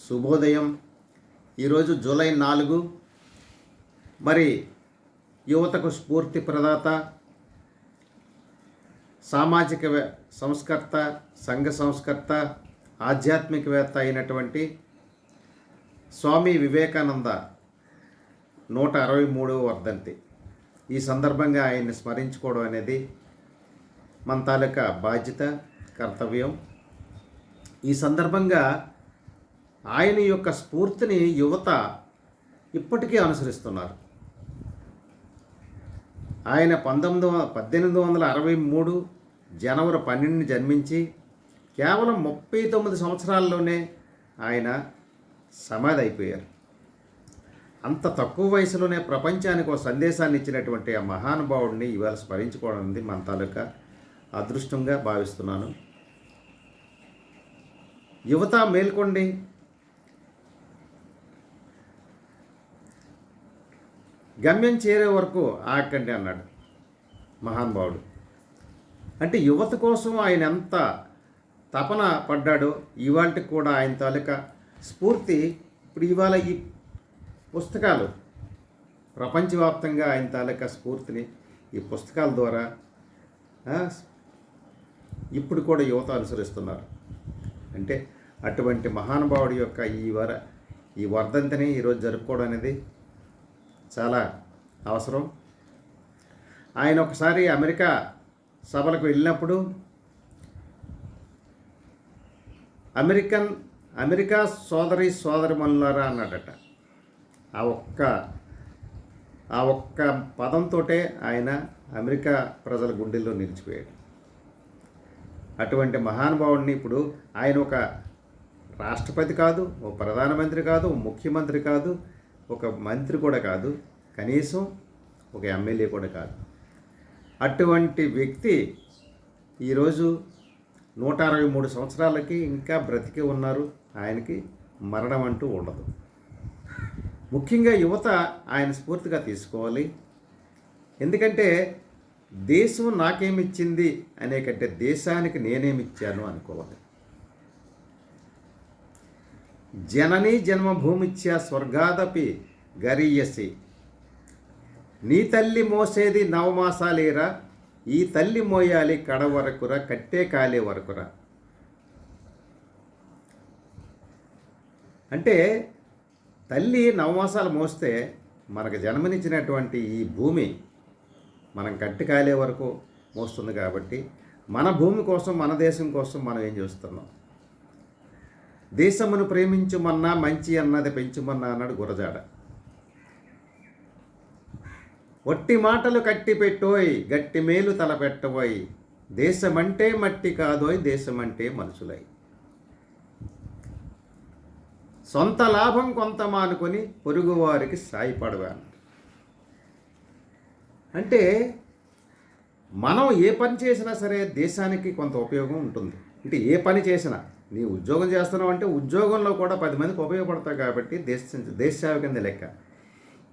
శుభోదయం. ఈరోజు జూలై 4. మరి యువతకు స్ఫూర్తి ప్రదాత, సామాజిక సంస్కర్త, సంఘ సంస్కర్త, ఆధ్యాత్మికవేత్త అయినటువంటి స్వామి వివేకానంద 163వ వర్ధంతి. ఈ సందర్భంగా ఆయన్ని స్మరించుకోవడం అనేది మన తాలూకా బాధ్యత, కర్తవ్యం. ఈ సందర్భంగా ఆయన యొక్క స్ఫూర్తిని యువత ఇప్పటికీ అనుసరిస్తున్నారు. ఆయన 1863 జనవరి 12 జన్మించి కేవలం 39 సంవత్సరాల్లోనే ఆయన సమాధి అయిపోయారు. అంత తక్కువ వయసులోనే ప్రపంచానికి ఒక సందేశాన్ని ఇచ్చినటువంటి ఆ మహానుభావుడిని ఇవాళ స్మరించుకోవడం అనేది మన తాలూకా అదృష్టంగా భావిస్తున్నాను. యువత మేల్కొండి, గమ్యం చేరే వరకు ఆకండి అన్నాడు మహానుభావుడు. అంటే యువత కోసం ఆయన ఎంత తపన పడ్డాడో ఇవాళకి కూడా ఆయన తాలూకా స్ఫూర్తి ఇప్పుడు ఇవాళ ఈ పుస్తకాలు ప్రపంచవ్యాప్తంగా ఆయన తాలూకా స్ఫూర్తిని ఈ పుస్తకాల ద్వారా ఇప్పుడు కూడా యువత అనుసరిస్తున్నారు. అంటే అటువంటి మహానుభావుడి యొక్క ఈ వర్ధంతిని ఈరోజు జరుపుకోవడం అనేది చాలా అవసరం. ఆయన ఒకసారి అమెరికా సభలకు వెళ్ళినప్పుడు అమెరికా సోదరిమణులారా అన్నాడట. ఆ ఒక్క పదంతో ఆయన అమెరికా ప్రజల గుండెల్లో నిలిచిపోయాడు. అటువంటి మహానుభావుడిని ఇప్పుడు ఆయన ఒక రాష్ట్రపతి కాదు, ఒక ప్రధానమంత్రి కాదు, ఒక ముఖ్యమంత్రి కాదు, ఒక మంత్రి కూడా కాదు, కనీసం ఒక ఎమ్మెల్యే కూడా కాదు. అటువంటి వ్యక్తి ఈరోజు 163 సంవత్సరాలకి ఇంకా బ్రతికి ఉన్నారు. ఆయనకి మరణం అంటూ ఉండదు. ముఖ్యంగా యువత ఆయన స్ఫూర్తిగా తీసుకోవాలి. ఎందుకంటే దేశం నాకేమిచ్చింది అనే కంటే దేశానికి నేనేమిచ్చాను అనుకోవాలి. జననీ జన్మభూమిత్యా స్వర్గాదపి గరీయసి, నీ తల్లి మోసేది 9 మాసాలేరా, ఈ తల్లి మోయాలి కడ వరకురా, కట్టే కాలే వరకురా. అంటే తల్లి 9 మాసాలు మోస్తే మనకు జన్మనిచ్చినటువంటి ఈ భూమి మనం కట్టి కాలే వరకు మోస్తుంది. కాబట్టి మన భూమి కోసం, మన దేశం కోసం మనం ఏం చేస్తున్నాం? దేశమును ప్రేమించుమన్నా మంచి అన్నది పెంచుమన్నా అన్నాడు గురజాడ. ఒట్టి మాటలు కట్టి పెట్టోయ్, గట్టి మేలు తలపెట్టబోయ్, దేశమంటే మట్టి కాదోయ్, దేశమంటే మనుషులై. సొంత లాభం కొంత మానుకొని పొరుగువారికి సాయపడవా. అంటే మనం ఏ పని చేసినా సరే దేశానికి కొంత ఉపయోగం ఉంటుంది. అంటే ఏ పని చేసినా, నీ ఉద్యోగం చేస్తున్నావు అంటే ఉద్యోగంలో కూడా 10 మందికి ఉపయోగపడతావు. కాబట్టి దేశ సేవ కింద లెక్క.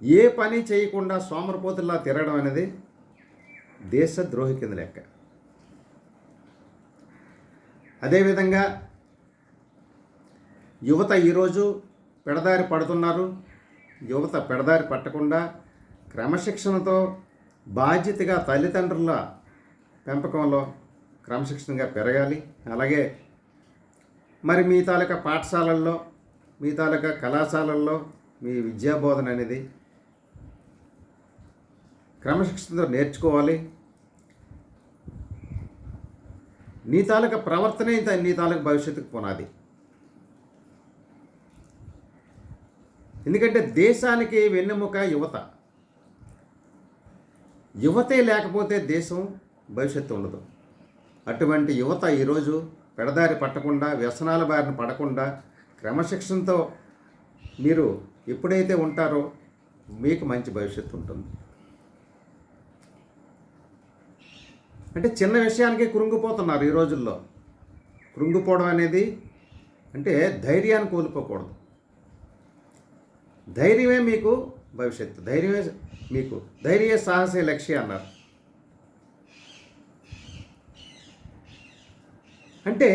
ఏ పని చేయకుండా సోమరపోతుల్లా తిరగడం అనేది దేశద్రోహి కింద లెక్క. అదేవిధంగా యువత ఈరోజు పెడదారి పడుతున్నారు. యువత పెడదారి పట్టకుండా క్రమశిక్షణతో బాధ్యతగా తల్లిదండ్రుల పెంపకంలో క్రమశిక్షణగా పెరగాలి. అలాగే మరి మీ తాలూకా పాఠశాలల్లో, మీ తాలూకా కళాశాలల్లో మీ విద్యాబోధన అనేది క్రమశిక్షణతో నేర్చుకోవాలి. నీ తాలూకా ప్రవర్తనే నీ తాలూకా భవిష్యత్తుకు పునాది. ఎందుకంటే దేశానికి వెన్నెముక యువత. యువతే లేకపోతే దేశం భవిష్యత్తు ఉండదు. అటువంటి యువత ఈరోజు పెడదారి పట్టకుండా, వ్యసనాల బారిన పడకుండా క్రమశిక్షణతో మీరు ఎప్పుడైతే ఉంటారో మీకు మంచి భవిష్యత్తు ఉంటుంది. అంటే చిన్న విషయానికి కృంగిపోతున్నారు ఈ రోజుల్లో. కృంగిపోవడం అనేది అంటే ధైర్యాన్ని కోల్పోకూడదు. ధైర్యమే మీకు భవిష్యత్తు, ధైర్యమే మీకు ధైర్య సాహసే లక్ష్య అన్నారు. అంటే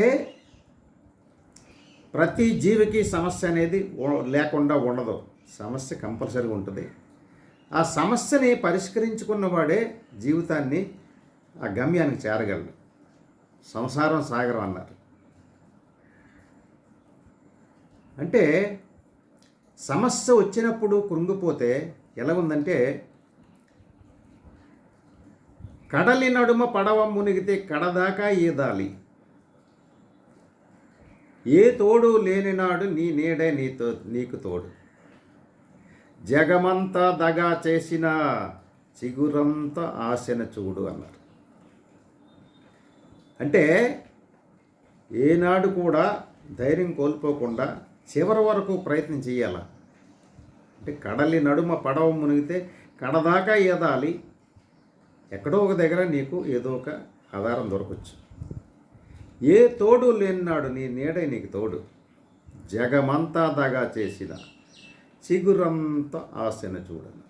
ప్రతి జీవికి సమస్య అనేది లేకుండా ఉండదు. సమస్య కంపల్సరీగా ఉంటుంది. ఆ సమస్యని పరిష్కరించుకున్నవాడే జీవితాన్ని ఆ గమ్యానికి చేరగలడు. సంసారం సాగరం అన్నారు. అంటే సమస్య వచ్చినప్పుడు కృంగిపోతే ఎలా ఉందంటే, కడలి నడుమ పడవ మునిగితే కడదాకా ఈదాలి, ఏ తోడు లేనినాడు నీ నీడే నీకు తోడు, జగమంతా దగా చేసిన చిగురంతా ఆశన చూడు అన్నారు. అంటే ఏనాడు కూడా ధైర్యం కోల్పోకుండా చివరి వరకు ప్రయత్నం చేయాల. అంటే కడలి నడుమ పడవ మునిగితే కడదాకా ఈదాలి, ఎక్కడో ఒక దగ్గర నీకు ఏదో ఒక ఆధారం దొరకచ్చు. ఏ తోడు లేనినాడు నీ నీడే నీకు తోడు, జగమంతా దగా చేసిన చిగురంతా ఆశన చూడను.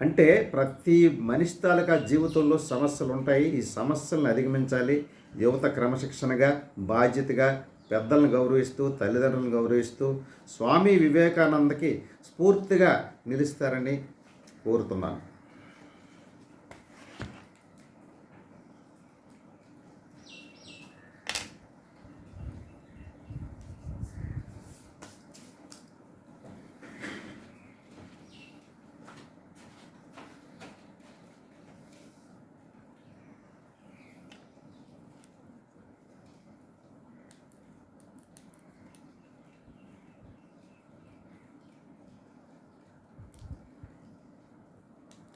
అంటే ప్రతి మనిషి తాలూకా జీవితంలో సమస్యలు ఉంటాయి. ఈ సమస్యలను అధిగమించాలి. యువత క్రమశిక్షణగా, బాధ్యతగా పెద్దలను గౌరవిస్తూ, తల్లిదండ్రులను గౌరవిస్తూ స్వామి వివేకానందకి స్ఫూర్తిగా నిలుస్తారని కోరుతున్నాను.